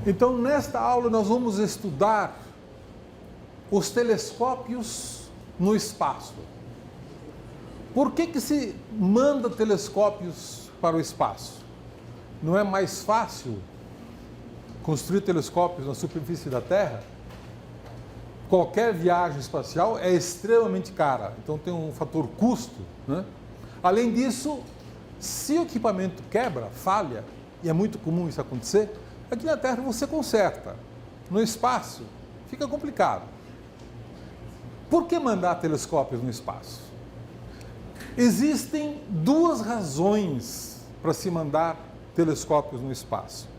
Então, nesta aula, nós vamos estudar os telescópios no espaço. Por que se manda telescópios para o espaço? Não é mais fácil construir telescópios na superfície da Terra? Qualquer viagem espacial é extremamente cara, então tem um fator custo, né? Além disso, se o equipamento quebra, falha, e é muito comum isso acontecer, aqui na Terra você conserta. No espaço, fica complicado. Por que mandar telescópios no espaço? Existem duas razões para se mandar telescópios no espaço.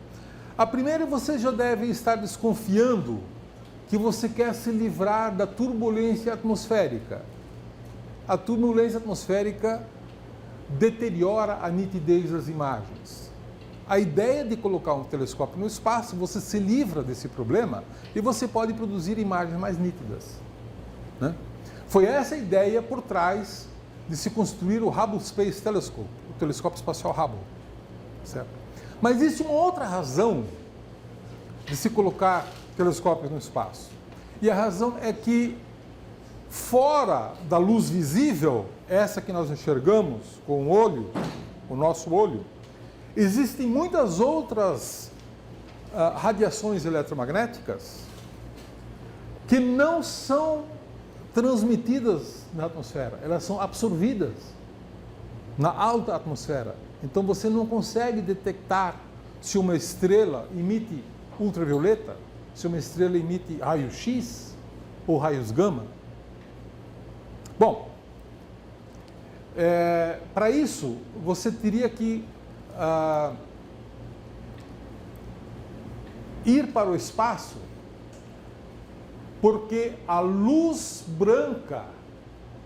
A primeira, você já deve estar desconfiando que você quer se livrar da turbulência atmosférica. A turbulência atmosférica deteriora a nitidez das imagens. A ideia de colocar um telescópio no espaço, você se livra desse problema e você pode produzir imagens mais nítidas, né? Foi essa a ideia por trás de se construir o Hubble Space Telescope, o telescópio espacial Hubble, certo? Mas existe uma outra razão de se colocar telescópios no espaço. E a razão é que fora da luz visível, essa que nós enxergamos com o olho, o nosso olho, existem muitas outras radiações eletromagnéticas que não são transmitidas na atmosfera, elas são absorvidas na alta atmosfera. Então você não consegue detectar se uma estrela emite ultravioleta, se uma estrela emite raio-x ou raios gama. Bom, para isso você teria que ir para o espaço, porque a luz branca,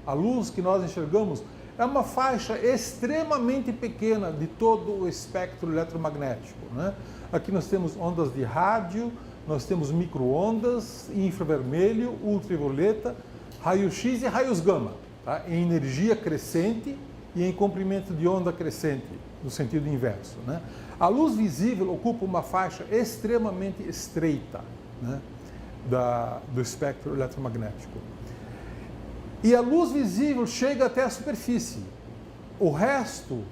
a luz que nós enxergamos, é uma faixa extremamente pequena de todo o espectro eletromagnético, né? Aqui nós temos ondas de rádio, nós temos micro-ondas, infravermelho, ultravioleta, raio-x e raios gama, tá? Em energia crescente e em comprimento de onda crescente, no sentido inverso, né? A luz visível ocupa uma faixa extremamente estreita, né, do espectro eletromagnético. E a luz visível chega até a superfície. O resto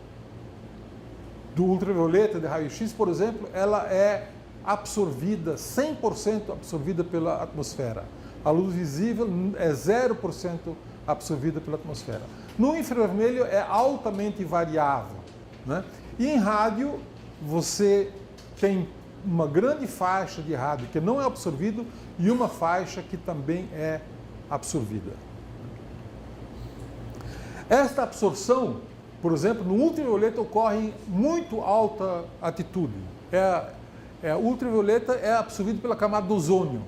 do ultravioleta, de raio-x, por exemplo, ela é absorvida, 100% absorvida pela atmosfera. A luz visível é 0% absorvida pela atmosfera. No infravermelho é altamente variável, né? E em rádio você tem uma grande faixa de rádio que não é absorvido e uma faixa que também é absorvida. Esta absorção, por exemplo, no ultravioleta ocorre em muito alta altitude. O ultravioleta é absorvido pela camada do ozônio,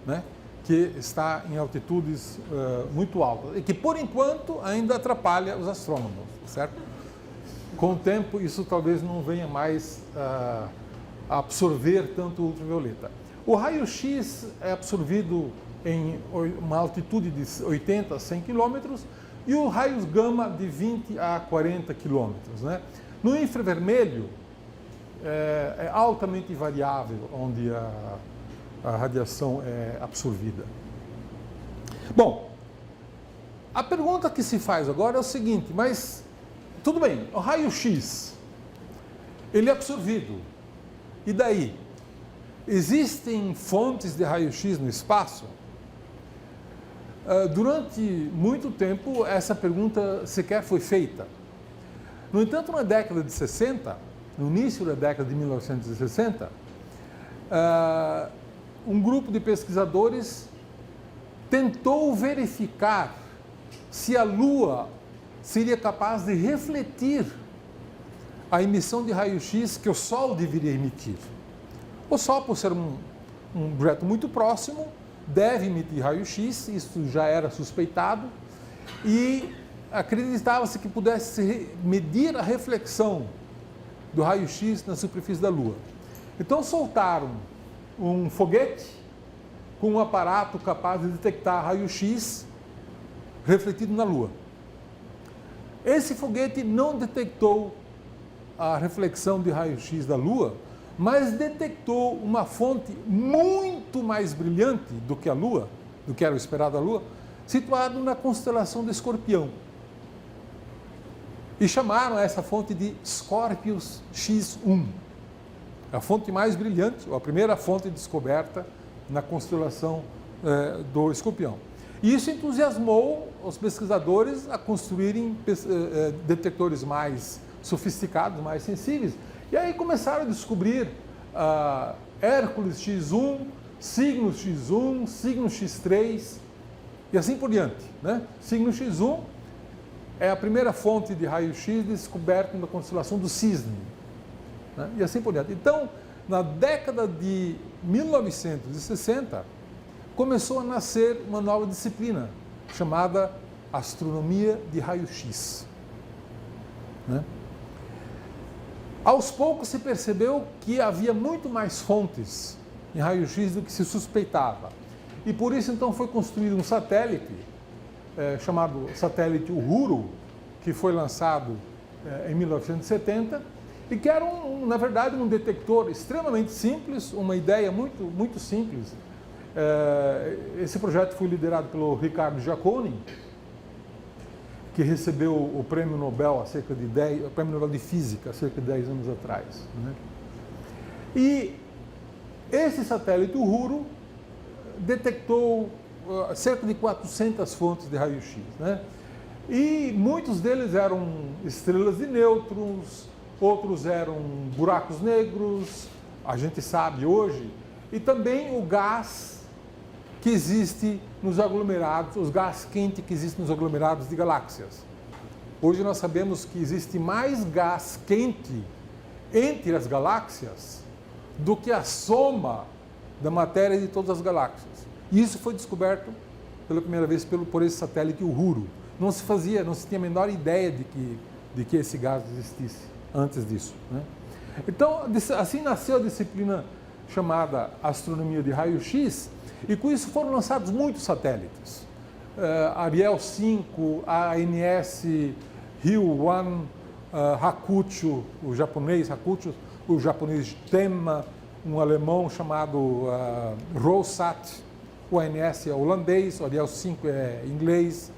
né, que está em altitudes muito altas e que, por enquanto, ainda atrapalha os astrônomos, certo? Com o tempo, isso talvez não venha mais a absorver tanto o ultravioleta. O raio-x é absorvido em uma altitude de 80 a 100 km e o raios gama de 20 a 40 km, né? No infravermelho é altamente variável onde a radiação é absorvida. Bom, a pergunta que se faz agora é o seguinte, mas tudo bem, o raio-x, ele é absorvido, e daí? Existem fontes de raio-x no espaço? Durante muito tempo, essa pergunta sequer foi feita. No entanto, na década de 60, no início da década de 1960, um grupo de pesquisadores tentou verificar se a Lua seria capaz de refletir a emissão de raio-x que o Sol deveria emitir. O Sol, por ser um objeto muito próximo, deve emitir raio-x, isso já era suspeitado, e acreditava-se que pudesse medir a reflexão do raio-x na superfície da Lua. Então soltaram um foguete com um aparato capaz de detectar raio-x refletido na Lua. Esse foguete não detectou a reflexão de raio-x da Lua, mas detectou uma fonte muito mais brilhante do que a Lua, do que era o esperado da Lua, situado na constelação do Escorpião. E chamaram essa fonte de Scorpius X1, a fonte mais brilhante, ou a primeira fonte descoberta na constelação do Escorpião. E isso entusiasmou os pesquisadores a construírem detectores mais sofisticados, mais sensíveis. E aí começaram a descobrir Hércules X1, Cygnus X1, Cygnus X3 e assim por diante, né? Cygnus X1 é a primeira fonte de raio-x descoberta na constelação do Cisne, né? E assim por diante. Então, na década de 1960, começou a nascer uma nova disciplina chamada astronomia de raio-x, né? Aos poucos se percebeu que havia muito mais fontes em raio-x do que se suspeitava. E por isso então foi construído um satélite, chamado satélite Uhuru, que foi lançado em 1970, e que era, na verdade, um detector extremamente simples, uma ideia muito, muito simples. Esse projeto foi liderado pelo Riccardo Giacconi, que recebeu o prêmio Nobel o prêmio Nobel de Física há cerca de 10 anos atrás, né? E esse satélite Uhuru detectou cerca de 400 fontes de raio-x, né? E muitos deles eram estrelas de nêutrons, outros eram buracos negros, a gente sabe hoje, e também o gás que existe nos aglomerados, os gás quente que existe nos aglomerados de galáxias. Hoje nós sabemos que existe mais gás quente entre as galáxias do que a soma da matéria de todas as galáxias. E isso foi descoberto pela primeira vez por esse satélite Uhuru. Não se tinha a menor ideia de que esse gás existisse antes disso, né? Então, assim nasceu a disciplina chamada astronomia de raio-x, e com isso foram lançados muitos satélites. Ariel 5, ANS, Ryuan, Hakucho, o japonês Hakucho, o japonês Tenma, um alemão chamado Rosat, o ANS é holandês, o Ariel 5 é inglês,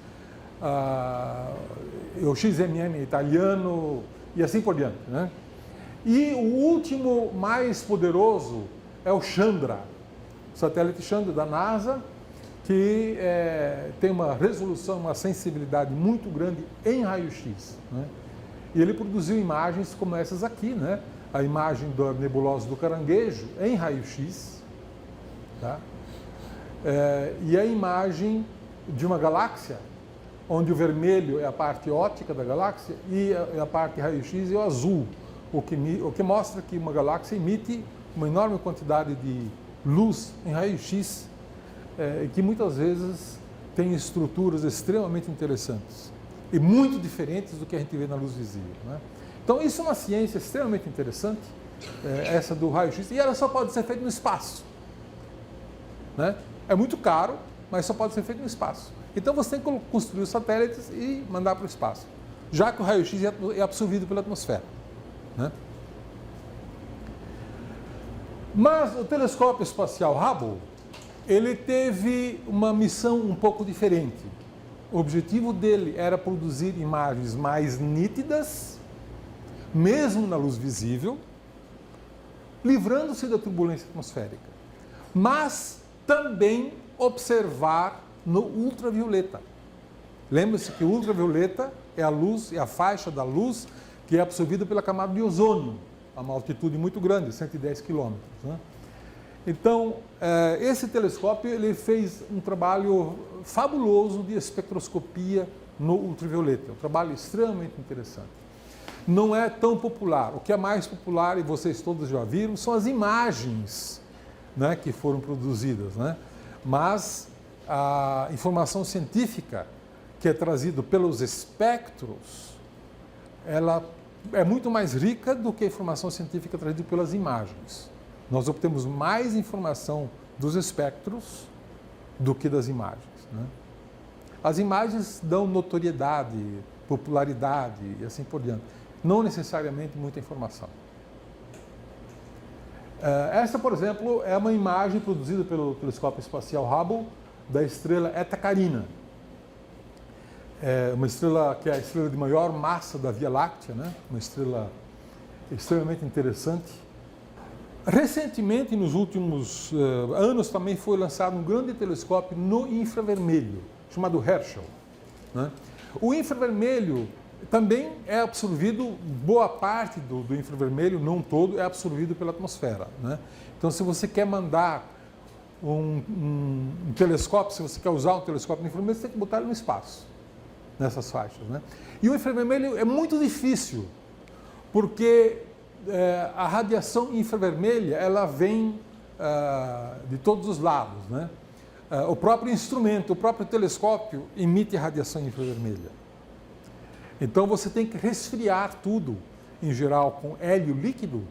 o XMM é italiano e assim por diante, né? E o último mais poderoso é o Chandra, o satélite Chandra da NASA, que tem uma resolução, uma sensibilidade muito grande em raio-x, né? E ele produziu imagens como essas aqui, né? A imagem da nebulosa do Caranguejo em raio-x, tá? E a imagem de uma galáxia, onde o vermelho é a parte óptica da galáxia e a parte raio-x é o azul, o que mostra que uma galáxia emite uma enorme quantidade de luz em raio-x, que muitas vezes tem estruturas extremamente interessantes e muito diferentes do que a gente vê na luz visível, né? Então isso é uma ciência extremamente interessante, essa do raio-x, e ela só pode ser feita no espaço, né? É muito caro, mas só pode ser feito no espaço. Então você tem que construir os satélites e mandar para o espaço, já que o raio-x é absorvido pela atmosfera, né? Mas o telescópio espacial Hubble, ele teve uma missão um pouco diferente. O objetivo dele era produzir imagens mais nítidas, mesmo na luz visível, livrando-se da turbulência atmosférica, mas também observar no ultravioleta. Lembre-se que o ultravioleta é a luz, é a faixa da luz que é absorvida pela camada de ozônio, a uma altitude muito grande, 110 quilômetros, né? Então, esse telescópio ele fez um trabalho fabuloso de espectroscopia no ultravioleta, um trabalho extremamente interessante. Não é tão popular. O que é mais popular, e vocês todos já viram, são as imagens, né, que foram produzidas, né? Mas a informação científica que é trazida pelos espectros, ela é muito mais rica do que a informação científica trazida pelas imagens. Nós obtemos mais informação dos espectros do que das imagens, né? As imagens dão notoriedade, popularidade e assim por diante, não necessariamente muita informação. Essa, por exemplo, é uma imagem produzida pelo telescópio espacial Hubble da estrela Eta Carina. É uma estrela que é a estrela de maior massa da Via Láctea, né? Uma estrela extremamente interessante. Recentemente, nos últimos anos, também foi lançado um grande telescópio no infravermelho, chamado Herschel, né? O infravermelho também é absorvido, boa parte do infravermelho, não todo, é absorvido pela atmosfera, né? Então, se você quer mandar um telescópio, se você quer usar um telescópio no infravermelho, você tem que botar ele no espaço, nessas faixas, né? E o infravermelho é muito difícil, porque a radiação infravermelha, ela vem de todos os lados, né? O próprio instrumento, o próprio telescópio emite radiação infravermelha. Então você tem que resfriar tudo, em geral com hélio líquido,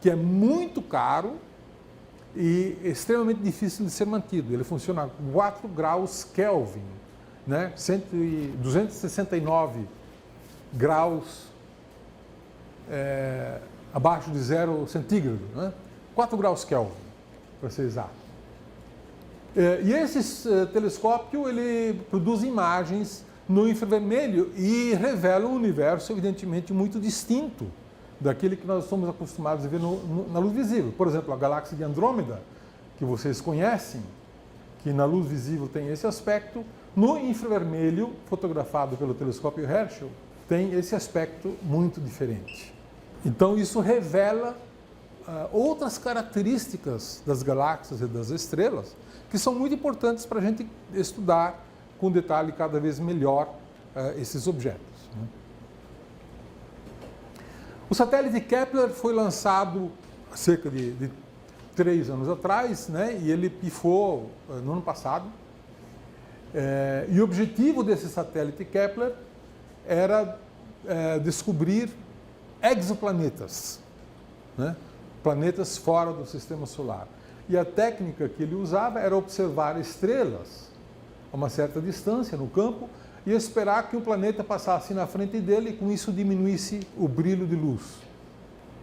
que é muito caro e extremamente difícil de ser mantido. Ele funciona a 4 graus Kelvin, né? 269 graus abaixo de 0 centígrado, né? 4 graus Kelvin, para ser exato. E esse telescópio, ele produz imagens no infravermelho e revela um universo, evidentemente, muito distinto daquele que nós estamos acostumados a ver na luz visível. Por exemplo, a galáxia de Andrômeda, que vocês conhecem, que na luz visível tem esse aspecto, no infravermelho, fotografado pelo telescópio Herschel, tem esse aspecto muito diferente. Então, isso revela outras características das galáxias e das estrelas, que são muito importantes para a gente estudar com detalhe cada vez melhor esses objetos, né? O satélite Kepler foi lançado há cerca de 3 anos atrás, né? E ele pifou no ano passado. E o objetivo desse satélite Kepler era descobrir exoplanetas, né? Planetas fora do sistema solar. E a técnica que ele usava era observar estrelas a uma certa distância no campo e esperar que um planeta passasse na frente dele e com isso diminuísse o brilho de luz.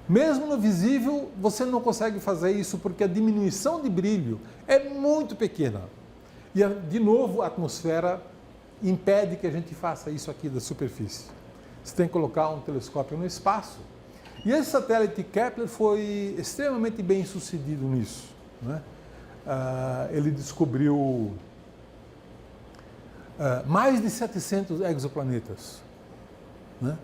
Mesmo no visível, você não consegue fazer isso porque a diminuição de brilho é muito pequena. E, de novo, a atmosfera impede que a gente faça isso aqui da superfície. Você tem que colocar um telescópio no espaço. E esse satélite Kepler foi extremamente bem sucedido nisso, né? Ele descobriu mais de 700 exoplanetas, né?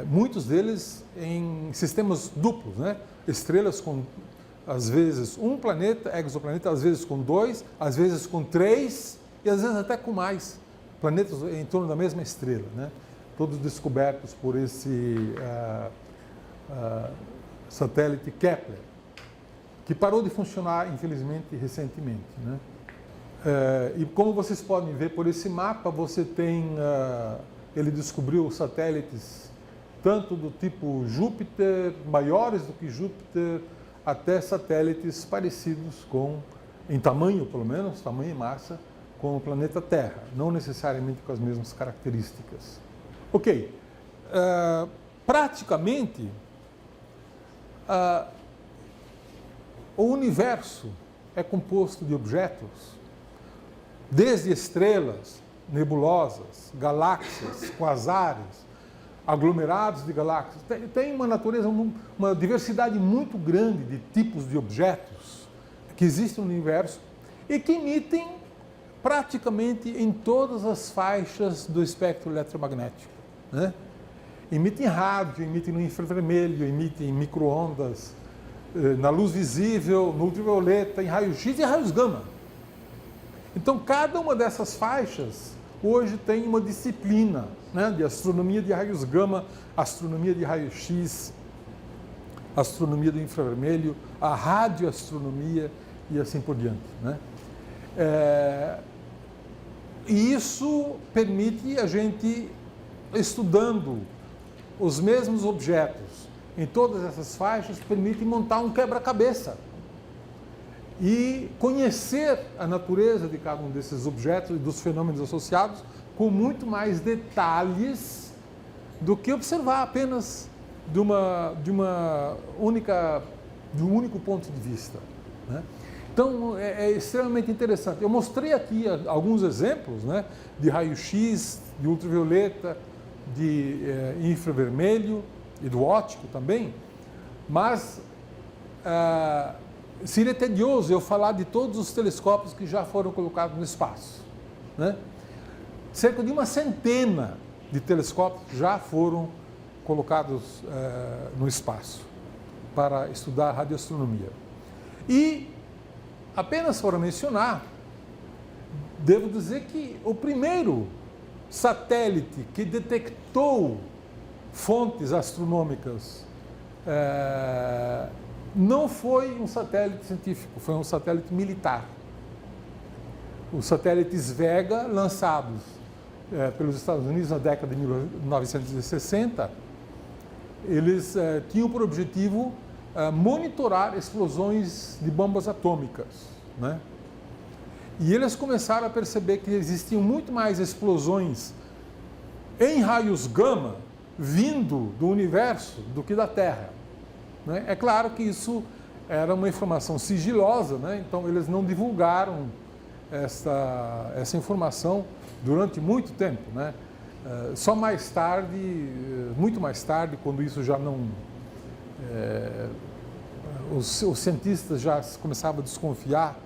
Muitos deles em sistemas duplos, né? Estrelas com, às vezes, um planeta, exoplaneta, às vezes com 2, às vezes com 3 e às vezes até com mais planetas em torno da mesma estrela, né? Todos descobertos por esse satélite Kepler, que parou de funcionar, infelizmente, recentemente, né? E como vocês podem ver por esse mapa, você tem, ele descobriu satélites tanto do tipo Júpiter, maiores do que Júpiter, até satélites parecidos com, em tamanho pelo menos, tamanho e massa, com o planeta Terra, não necessariamente com as mesmas características. Ok, praticamente, o universo é composto de objetos, desde estrelas, nebulosas, galáxias, quasares, aglomerados de galáxias. Tem uma natureza, uma diversidade muito grande de tipos de objetos que existem no universo e que emitem praticamente em todas as faixas do espectro eletromagnético, né? Emitem rádio, emitem no infravermelho, emitem em micro-ondas, na luz visível, no ultravioleta, em raios-x e raios gama. Então, cada uma dessas faixas hoje tem uma disciplina, né, de astronomia de raios gama, astronomia de raio-x, astronomia do infravermelho, a radioastronomia e assim por diante, né? E isso permite a gente, estudando os mesmos objetos em todas essas faixas, permite montar um quebra-cabeça e conhecer a natureza de cada um desses objetos e dos fenômenos associados com muito mais detalhes do que observar apenas de uma única de um único ponto de vista, né? Então, é extremamente interessante. Eu mostrei aqui alguns exemplos, né, de raio-x, de ultravioleta, de infravermelho e do óptico também, mas seria tedioso eu falar de todos os telescópios que já foram colocados no espaço, né? Cerca de uma centena de telescópios já foram colocados no espaço para estudar a radioastronomia. E, apenas para mencionar, devo dizer que o primeiro satélite que detectou fontes astronômicas não foi um satélite científico, foi um satélite militar. Os satélites Vega, lançados pelos Estados Unidos na década de 1960, eles tinham por objetivo monitorar explosões de bombas atômicas, né? E eles começaram a perceber que existiam muito mais explosões em raios gama vindo do universo do que da Terra, né? É claro que isso era uma informação sigilosa, né? Então eles não divulgaram essa informação durante muito tempo, né? Só mais tarde, muito mais tarde, quando isso já não... os cientistas já começavam a desconfiar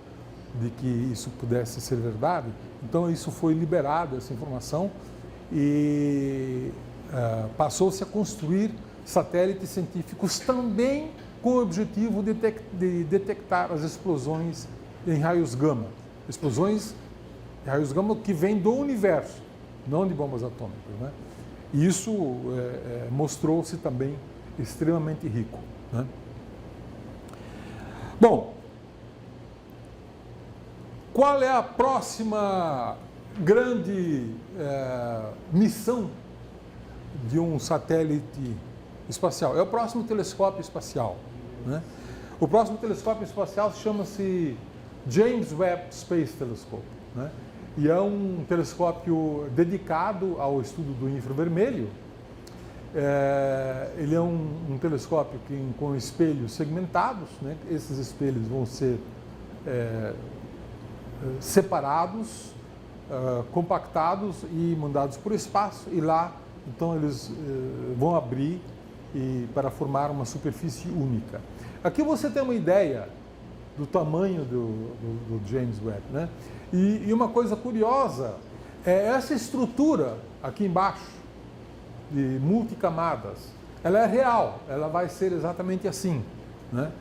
de que isso pudesse ser verdade, então isso foi liberado, essa informação, e passou-se a construir satélites científicos também com o objetivo de detectar as explosões em raios gama. Explosões em raios gama que vêm do universo, não de bombas atômicas, né? E isso mostrou-se também extremamente rico, né? Bom, qual é a próxima grande missão de um satélite espacial? É o próximo telescópio espacial, né? O próximo telescópio espacial chama-se James Webb Space Telescope, né? E é um telescópio dedicado ao estudo do infravermelho. Ele é um telescópio com espelhos segmentados, né? Esses espelhos vão ser separados, compactados e mandados para o espaço, e lá, então, eles vão abrir para formar uma superfície única. Aqui você tem uma ideia do tamanho do James Webb, né? E uma coisa curiosa é essa estrutura aqui embaixo, de multicamadas, ela é real, ela vai ser exatamente assim, né?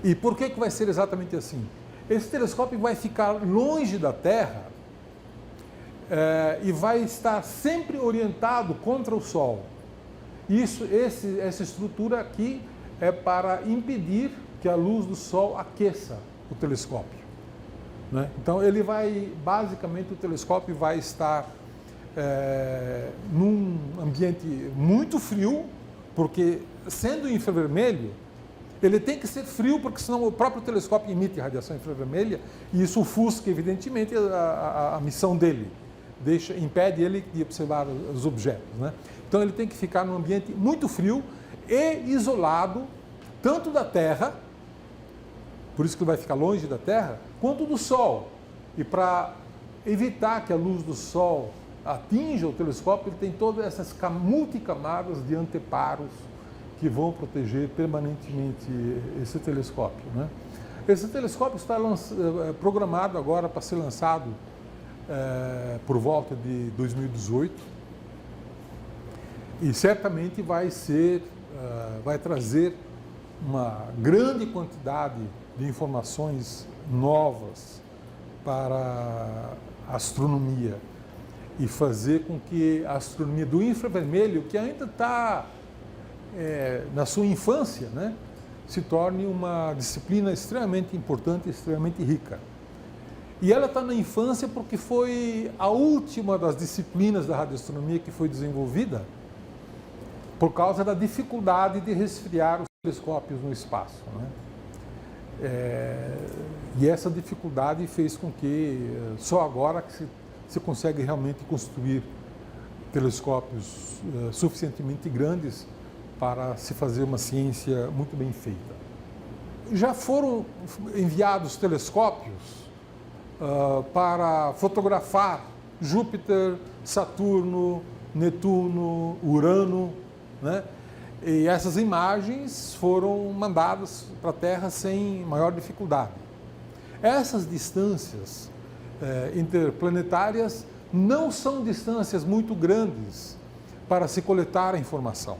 E por que vai ser exatamente assim? Esse telescópio vai ficar longe da Terra e vai estar sempre orientado contra o Sol. Essa estrutura aqui é para impedir que a luz do Sol aqueça o telescópio, né? Então, basicamente, o telescópio vai estar num ambiente muito frio, porque, sendo infravermelho, ele tem que ser frio, porque senão o próprio telescópio emite radiação infravermelha, e isso ofusca, evidentemente, a missão dele, impede ele de observar os objetos, né? Então, ele tem que ficar num ambiente muito frio e isolado, tanto da Terra, por isso que ele vai ficar longe da Terra, quanto do Sol. E para evitar que a luz do Sol atinja o telescópio, ele tem todas essas multicamadas de anteparos que vão proteger permanentemente esse telescópio, né? Esse telescópio está programado agora para ser lançado por volta de 2018, e certamente vai trazer uma grande quantidade de informações novas para a astronomia e fazer com que a astronomia do infravermelho, que ainda está na sua infância, né, se torne uma disciplina extremamente importante, extremamente rica. E ela está na infância porque foi a última das disciplinas da radioastronomia que foi desenvolvida por causa da dificuldade de resfriar os telescópios no espaço, né? E essa dificuldade fez com que só agora que se consegue realmente construir telescópios suficientemente grandes para se fazer uma ciência muito bem feita. já foram enviados telescópios para fotografar Júpiter, Saturno, Netuno, Urano, né? E essas imagens foram mandadas para a Terra sem maior dificuldade. Essas distâncias interplanetárias não são distâncias muito grandes para se coletar a informação.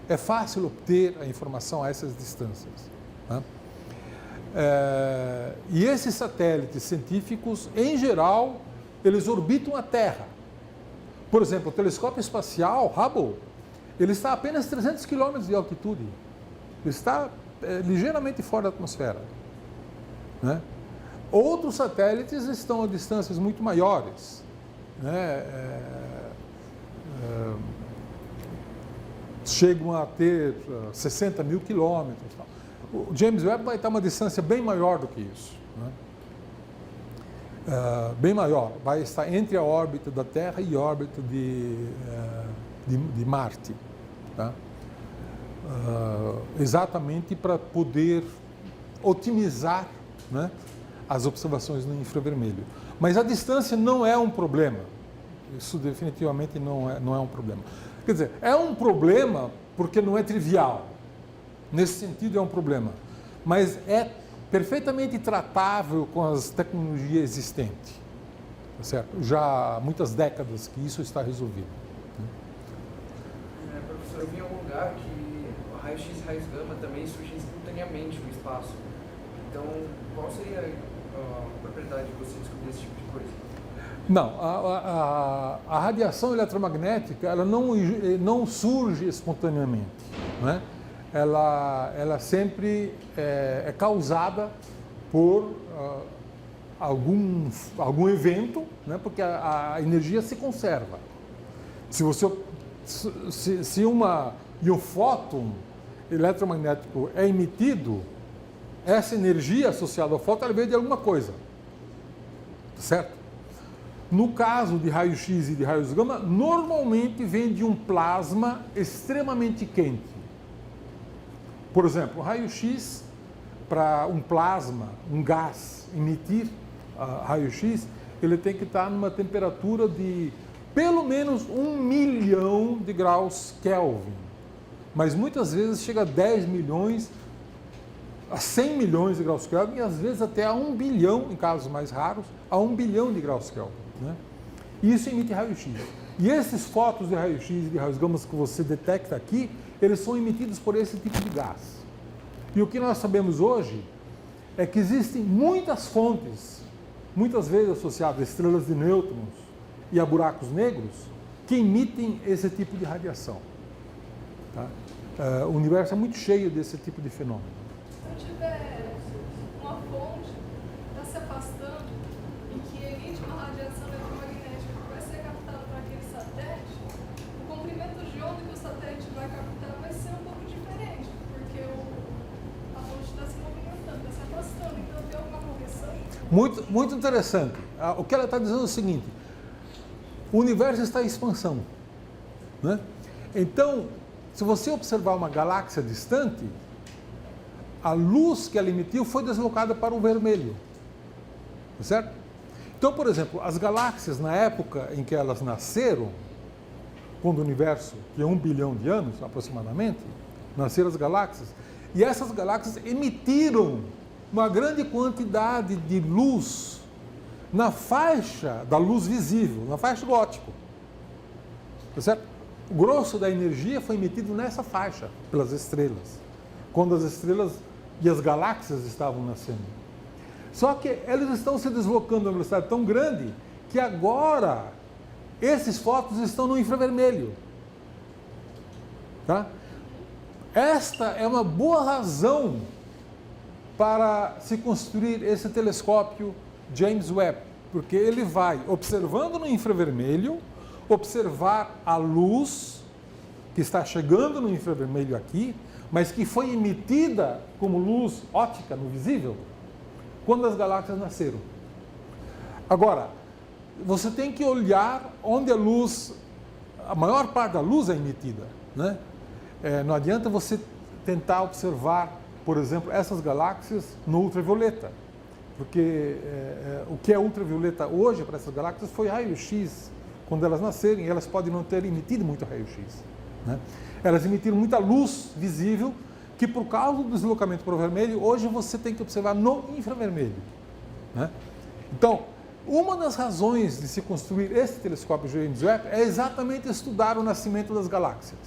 É fácil obter a informação a essas distâncias, né? E esses satélites científicos, em geral, eles orbitam a Terra. Por exemplo, o telescópio espacial Hubble, ele está a apenas 300 km de altitude. Ele está ligeiramente fora da atmosfera, né? Outros satélites estão a distâncias muito maiores, né? Chegam a ter 60 mil quilômetros. O James Webb vai estar a uma distância bem maior do que isso, né? Bem maior, vai estar entre a órbita da Terra e a órbita de Marte, tá? Exatamente para poder otimizar, né, as observações no infravermelho. Mas a distância não é um problema, isso definitivamente não é um problema. Quer dizer, é um problema porque não é trivial, nesse sentido é um problema, mas é perfeitamente tratável com as tecnologias existentes, tá certo? Já há muitas décadas que isso está resolvido. Professor, eu vi em algum lugar que o raio-x e raios gama também surgem simultaneamente no espaço. Então, qual seria a propriedade de você descobrir esse tipo de coisa? Não, a radiação eletromagnética ela não surge espontaneamente, né? Ela sempre é causada por algum evento, né? Porque a energia se conserva. Se um fóton eletromagnético é emitido, essa energia associada ao fóton ela veio de alguma coisa, certo? No caso de raio-x e de raios gama, normalmente vem de um plasma extremamente quente. Por exemplo, o raio-x, para um plasma, um gás, emitir raio-x, ele tem que estar numa temperatura de pelo menos 1 milhão de graus Kelvin. Mas muitas vezes chega a 10 milhões, a 100 milhões de graus Kelvin, e às vezes até a 1 bilhão, em casos mais raros, a 1 bilhão de graus Kelvin, né? E isso emite raio-x. E esses fótons de raio-x e de raios gama que você detecta aqui, eles são emitidos por esse tipo de gás. E o que nós sabemos hoje é que existem muitas fontes, muitas vezes associadas a estrelas de nêutrons e a buracos negros, que emitem esse tipo de radiação, tá? O universo é muito cheio desse tipo de fenômeno. Se eu tiver uma fonte que está se afastando e que emite uma radiação eletromagnética que vai ser captada por aquele satélite, o comprimento de onda que o satélite vai captar vai ser um pouco diferente, porque a fonte está se movimentando, está se afastando, então tem alguma correção? Muito interessante. O que ela está dizendo é o seguinte: o universo está em expansão, né? Então, se você observar uma galáxia distante, a luz que ela emitiu foi deslocada para o vermelho, certo? Então, por exemplo, as galáxias, na época em que elas nasceram, quando o universo tinha 1 bilhão de anos, aproximadamente, nasceram as galáxias, e essas galáxias emitiram uma grande quantidade de luz na faixa da luz visível, na faixa do óptico, certo? O grosso da energia foi emitido nessa faixa, pelas estrelas, quando as estrelas e as galáxias estavam nascendo. Só que elas estão se deslocando a uma velocidade tão grande que agora esses fótons estão no infravermelho, tá? Esta é uma boa razão para se construir esse telescópio James Webb, porque ele vai, observando no infravermelho, observar a luz que está chegando no infravermelho aqui, mas que foi emitida como luz óptica no visível, quando as galáxias nasceram. Agora, você tem que olhar onde a maior parte da luz é emitida, né? Não adianta você tentar observar por exemplo, essas galáxias no ultravioleta. Porque o que é ultravioleta hoje para essas galáxias foi raio-x. Quando elas nascerem, elas podem não ter emitido muito raio-x, né? Elas emitiram muita luz visível, que por causa do deslocamento para o vermelho, hoje você tem que observar no infravermelho, né? Então, uma das razões de se construir esse telescópio James Webb é exatamente estudar o nascimento das galáxias.